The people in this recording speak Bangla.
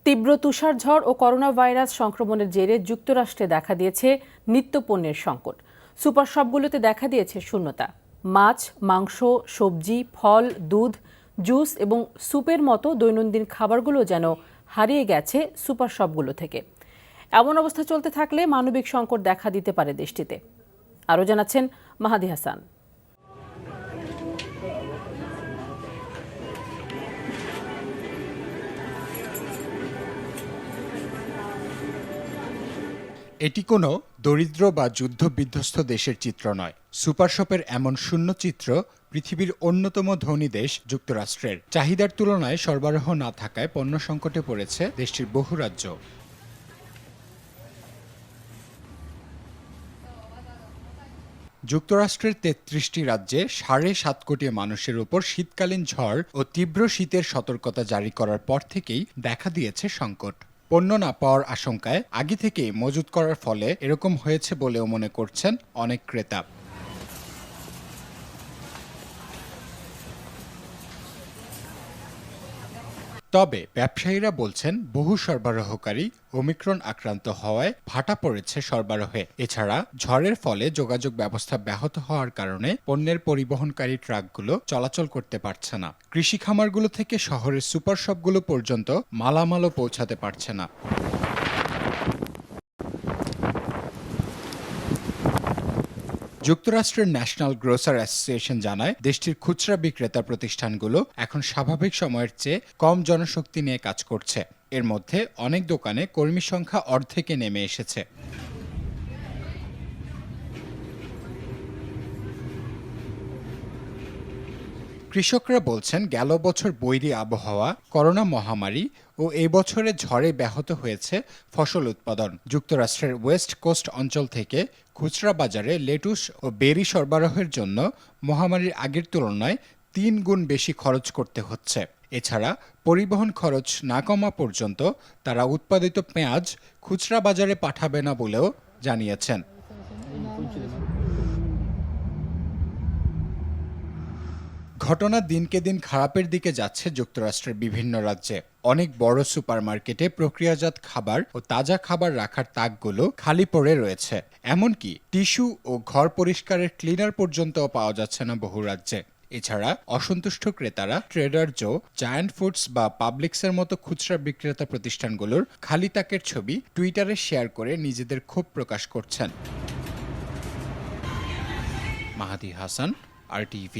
তীব্র তুষারঝড় ও করোনা ভাইরাস সংক্রমণের জেরে যুক্তরাষ্ট্রে দেখা দিয়েছে নিত্যপণ্যের সংকট। সুপার শপগুলোতে দেখা দিয়েছে শূন্যতা। মাছ, মাংস, সবজি, ফল, দুধ, জুস এবং স্যুপের মতো দৈনন্দিন খাবারগুলো যেন হারিয়ে গেছে সুপার শপগুলো থেকে। এমন অবস্থা চলতে থাকলে মানবিক সংকট দেখা দিতে পারে দেশটিতে। আরও জানাচ্ছেন মাহাদি হাসান। এটি কোনো দরিদ্র বা যুদ্ধবিধ্বস্ত দেশের চিত্র নয়। সুপার শপের এমন শূন্য চিত্র পৃথিবীর অন্যতম ধনী দেশ যুক্তরাষ্ট্রের। চাহিদার তুলনায় সরবরাহ না থাকায় পণ্য সংকটে পড়েছে দেশটির বহু রাজ্য। যুক্তরাষ্ট্রের ৩৩টি রাজ্যে ৭.৫ কোটি মানুষের উপর শীতকালীন ঝড় ও তীব্র শীতের সতর্কতা জারি করার পর থেকেই দেখা দিয়েছে সংকট। পণ্য না পাওয়ার আশঙ্কায় আগে থেকেই মজুত করার ফলে এরকম হয়েছে বলেও মনে করছেন অনেক ক্রেতা। তবে ব্যবসায়ীরা বলছেন বহু সরবরাহকারী ওমিক্রন আক্রান্ত হওয়ায় ভাটা পড়েছে সরবরাহে। এছাড়া ঝড়ের ফলে যোগাযোগ ব্যবস্থা ব্যাহত হওয়ার কারণে পণ্যের পরিবহনকারী ট্রাকগুলো চলাচল করতে পারছে না। কৃষি খামারগুলো থেকে শহরের সুপার শপগুলো পর্যন্ত মালামালও পৌঁছাতে পারছে না। যুক্তরাষ্ট্রের ন্যাশনাল গ্রোসার অ্যাসোসিয়েশন জানায়, দেশটির খুচরা বিক্রেতা প্রতিষ্ঠানগুলো এখন স্বাভাবিক সময়ের চেয়ে কম জনশক্তি নিয়ে কাজ করছে। এর মধ্যে অনেক দোকানে কর্মী সংখ্যা অর্ধেকে নেমে এসেছে। কৃষকরা বলছেন, গেল বছর বৈরী আবহাওয়া, করোনা মহামারী ও এই বছরে ঝড়ে ব্যাহত হয়েছে ফসল উৎপাদন। যুক্তরাষ্ট্রের ওয়েস্ট কোস্ট অঞ্চল থেকে খুচরা বাজারে লেটুস ও বেরি সরবরাহের জন্য মহামারীর আগের তুলনায় ৩ গুণ বেশি খরচ করতে হচ্ছে। এছাড়া পরিবহন খরচ না কমা পর্যন্ত তারা উৎপাদিত পেঁয়াজ খুচরা বাজারে পাঠাবে না বলেও জানিয়েছেন। ঘটনা দিনকে দিন খারাপের দিকে যাচ্ছে যুক্তরাষ্ট্রের বিভিন্ন রাজ্যে। অনেক বড় সুপারমার্কেটে প্রক্রিয়াজাত খাবার ও তাজা খাবার রাখার তাকগুলো খালি পড়ে রয়েছে। এমনকি টিস্যু ও ঘর পরিষ্কারের ক্লিনার পর্যন্তও পাওয়া যাচ্ছে না বহু রাজ্যে। এছাড়া অসন্তুষ্ট ক্রেতারা ট্রেডার জো, জায়ান্ট ফুডস বা পাবলিক্সের মতো খুচরা বিক্রেতা প্রতিষ্ঠানগুলোর খালি তাকের ছবি টুইটারে শেয়ার করে নিজেদের ক্ষোভ প্রকাশ করছেন। মাহাদি হাসান, RTV।